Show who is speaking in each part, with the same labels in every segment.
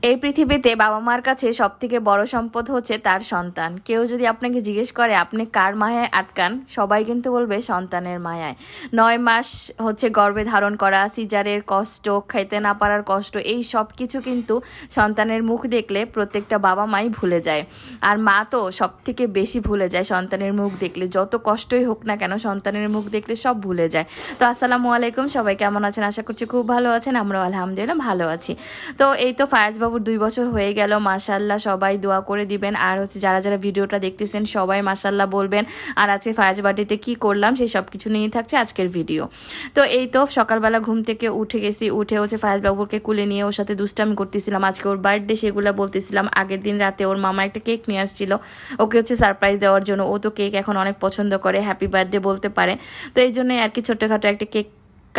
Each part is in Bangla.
Speaker 1: এই পৃথিবীতে বাবা মার কাছে সবথেকে বড় সম্পদ হচ্ছে তার সন্তান। কেউ যদি আপনাকে জিজ্ঞেস করে আপনি কার মায়ায় আটকান, সবাই কিন্তু বলবে সন্তানের মায়ায়। 9 মাস হচ্ছে গর্ভে ধারণ করা, সিজারের কষ্ট, খেতে না পারার কষ্ট, এই সব কিছু কিন্তু সন্তানের মুখ দেখলে প্রত্যেকটা বাবা মাই ভুলে যায়। আর মা তো সবথেকে বেশি ভুলে যায় সন্তানের মুখ দেখলে। যত কষ্টই হোক না কেন, সন্তানের মুখ দেখলে সব ভুলে যায়। তো আসসালামু আলাইকুম, সবাই কেমন আছেন? আশা করছি খুব ভালো আছেন। আমরাও আলহামদুলিল্লাহ ভালো আছি। তো এই তো ফায়াজ বাবুর 2 বছর হয়ে গেল। মাশাআল্লাহ, সবাই দোয়া করে দিবেন। আর হচ্ছে যারা যারা ভিডিওটা দেখতেছেন সবাই মাশাআল্লাহ বলবেন। আর আজকে ফায়াজ বার্থডেতে কি করলাম সেই সব কিছু নিয়ে থাকছে আজকের ভিডিও। তো এই তো সকালবেলা ঘুম থেকে উঠে গেছি, উঠে হচ্ছে ফায়াজ বাবুকে কুলে নিয়ে ওর সাথে দুষ্টামি করতেছিলাম। আজকে ওর বার্থডে, সেগুলো বলতেছিলাম। আগের দিন রাতে ওর মামা একটা কেক নিয়ে আসছিল ওকে হচ্ছে সারপ্রাইজ দেওয়ার জন্য। ও তো কেক এখন অনেক পছন্দ করে, হ্যাপি বার্থডে বলতে পারে। তো এই জন্যই আর কি ছোট্টখাটো একটা কেক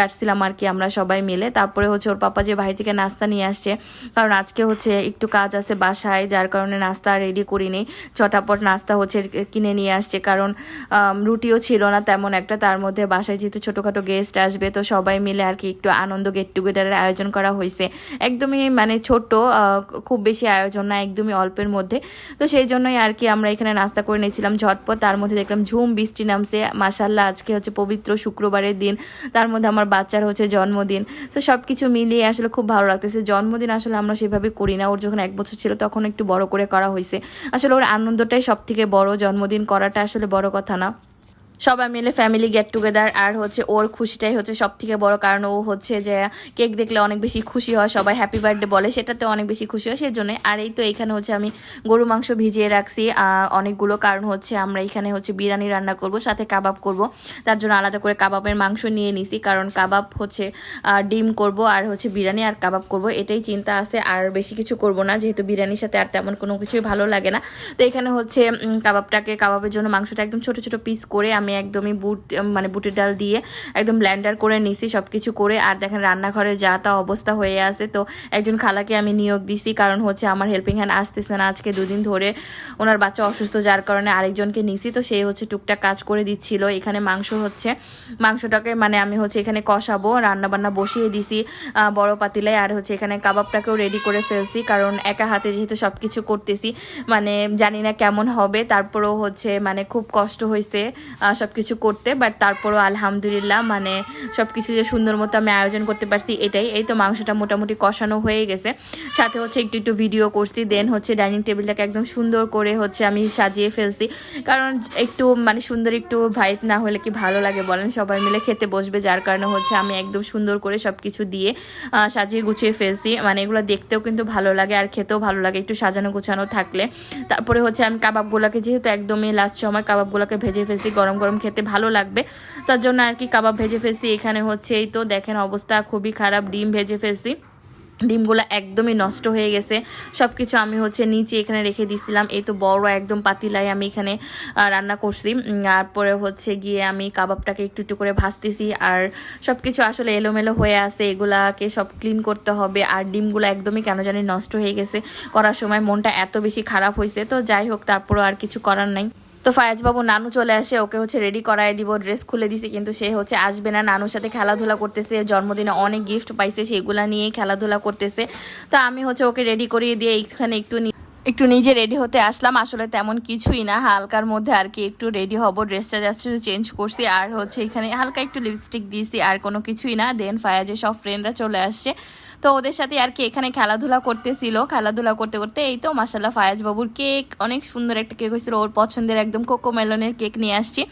Speaker 1: কাটছিলাম আর কি আমরা সবাই মিলে। তারপরে হচ্ছে ওর পাপা যে বাইরে থেকে নাস্তা নিয়ে আসছে, কারণ আজকে হচ্ছে একটু কাজ আছে বাসায়, যার কারণে নাস্তা রেডি করিনি। চটাপট নাস্তা হচ্ছে কিনে নিয়ে আসছে, কারণ রুটিও ছিল না তেমন একটা। তার মধ্যে বাসায় যেহেতু ছোটোখাটো গেস্ট আসবে, তো সবাই মিলে আর কি একটু আনন্দ গেট টুগেদারের আয়োজন করা হয়েছে। একদমই মানে ছোট্ট, খুব বেশি আয়োজন না, একদমই অল্পের মধ্যে। তো সেই জন্যই আর কি আমরা এখানে নাস্তা করে নিয়েছিলাম ঝটপট। তার মধ্যে দেখলাম ঝুম বৃষ্টি নামছে। মাশাআল্লাহ, আজকে হচ্ছে পবিত্র শুক্রবারের দিন, তার মধ্যে আমার বাচ্চার হচ্ছে জন্মদিন। তো সব কিছু মিলিয়ে আসলে খুব ভালো লাগতেছে। জন্মদিন আসলে আমরা সেভাবে করি না, ওর যখন 1 বছর ছিল তখন একটু বড় করে করা হয়েছে। আসলে ওর আনন্দটাই সব থেকে বড়, জন্মদিন করাটা আসলে বড় কথা না। সবাই মিলে ফ্যামিলি গেট টুগেদার, আর হচ্ছে ওর খুশিটাই হচ্ছে সব থেকে বড়, কারণ ও হচ্ছে যে কেক দেখলে অনেক বেশি খুশি হয়, সবাই হ্যাপি বার্থডে বলে, সেটাতে অনেক বেশি খুশি হয় সেজন্য। আর এই তো এখানে হচ্ছে আমি গরু মাংস ভিজিয়ে রাখছি অনেকগুলো, কারণ হচ্ছে আমরা এখানে হচ্ছে বিরিয়ানি রান্না করব, সাথে কাবাব করব। তার জন্য আলাদা করে কাবাবের মাংস নিয়ে নিছি, কারণ কাবাব হচ্ছে ডিম করব আর হচ্ছে বিরিয়ানি আর কাবাব করব, এটাই চিন্তা আছে। আর বেশি কিছু করব না, যেহেতু বিরিয়ানির সাথে আর তেমন কোনো কিছুই ভালো লাগে না। তো এখানে হচ্ছে কাবাবের জন্য মাংসটা একদম ছোট ছোট পিস করে আমি একদমই বুটের ডাল দিয়ে একদম ব্লেন্ডার করে নিছি সব কিছু করে। আর দেখেন রান্নাঘরে যা তা অবস্থা হয়ে আছে। তো একজন খালাকে আমি নিয়োগ দিছি, কারণ হচ্ছে আমার হেল্পিং হ্যান্ড আসতেছে না আজকে 2 দিন ধরে, ওনার বাচ্চা অসুস্থ, যার কারণে আরেকজনকে নিছি। তো সে হচ্ছে টুকটাক কাজ করে দিচ্ছিল। এখানে মাংসটাকে আমি হচ্ছে এখানে কষাবো, রান্নাবান্না বসিয়ে দিছি বড় পাতিলায়। আর হচ্ছে এখানে কাবাবটাকেও রেডি করে ফেলছি, কারণ একা হাতে যেহেতু সব কিছু করতেছি, জানি না কেমন হবে। তারপরেও হচ্ছে খুব কষ্ট হয়েছে সব কিছু করতে, বাট তারপরও আলহামদুলিল্লাহ সব কিছু যে সুন্দর মতো আমি আয়োজন করতে পারছি এটাই। এই তো মাংসটা মোটামুটি কষানো হয়ে গেছে, সাথে হচ্ছে একটু ভিডিও করছি। দেন হচ্ছে ডাইনিং টেবিলটাকে একদম সুন্দর করে হচ্ছে আমি সাজিয়ে ফেলছি, কারণ একটু সুন্দর একটু ভাইব না হলে কি ভালো লাগে বলেন? সবাই মিলে খেতে বসবে, যার কারণে হচ্ছে আমি একদম সুন্দর করে সব কিছু দিয়ে সাজিয়ে গুছিয়ে ফেলছি। এগুলো দেখতেও কিন্তু ভালো লাগে আর খেতেও ভালো লাগে একটু সাজানো গুছানো থাকলে। তারপরে হচ্ছে আমি কাবাবগুলোকে, যেহেতু একদমই লাস্ট সময়, কাবাবগুলোকে ভেজে ফেলছি, গরম গরম খেতে ভালো লাগবে, তার জন্য আর কি কাবাব ভেজে ফেলছি। এখানে হচ্ছে এই তো দেখেন অবস্থা খুবই খারাপ, ডিম ভেজে ফেলছি, ডিমগুলো একদমই নষ্ট হয়ে গেছে। সব কিছু আমি হচ্ছে নিচে এখানে রেখে দিয়েছিলাম। এই তো বড় একদম পাতিলায় আমি এখানে রান্না করছি। তারপরে হচ্ছে গিয়ে আমি কাবাবটাকে একটু করে ভাজতেছি। আর সব কিছু আসলে এলোমেলো হয়ে আছে, এগুলাকে সব ক্লিন করতে হবে। আর ডিমগুলো একদমই কেন জানি নষ্ট হয়ে গেছে করার সময়, মনটা এত বেশি খারাপ হয়েছে। তো যাই হোক, তারপরও আর কিছু করার নাই। তো ফায়াজ বাবু নানু চলে আসে, ওকে হচ্ছে রেডি করায় দিব, ড্রেস খুলে দিছি, কিন্তু সে হচ্ছে আসবে না। নানুর সাথে খেলাধুলা করতেছে, জন্মদিনে অনেক গিফট পাইছে, সেগুলা নিয়েই খেলাধুলা করতেছে। তো আমি হচ্ছে ওকে রেডি করিয়ে দিয়ে এইখানে একটু নিজে রেডি হতে আসলাম। আসলে তেমন কিছুই না, হালকার মধ্যে আর কি একটু রেডি হব, ড্রেসটা জাস্ট চেঞ্জ করছি। আর হচ্ছে এখানে হালকা একটু লিপস্টিক দিয়েছি, আর কোনো কিছুই না। দেন ফায়াজের সব ফ্রেন্ডরা চলে আসছে, তো ওদের সাথে আর কি এখানে খেলাধুলা করতেছিল। খেলাধুলা করতে করতে এই তো মাশাআল্লাহ ফায়াজ বাবুর কেক, অনেক সুন্দর একটা কেক হয়েছিল, ওর পছন্দের একদম কোকো মেলনের কেক নিয়ে আসছি।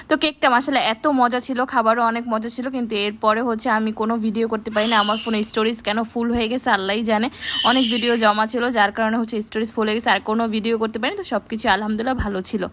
Speaker 1: তো কেকটা মাশাআল্লাহ এত মজা ছিল, খাবারও অনেক মজা ছিল, কিন্তু এরপরে হচ্ছে আমি কোনো ভিডিও করতে পারি না। আমার ফোনে স্টোরেজ কেন ফুল হয়ে গেছে আল্লাহই জানে, অনেক ভিডিও জমা ছিল, যার কারণে হচ্ছে স্টোরেজ ফুল হয়ে গেছে, আর কোনো ভিডিও করতে পারিনি। তো সব কিছু আলহামদুলিল্লাহ ভালো ছিল।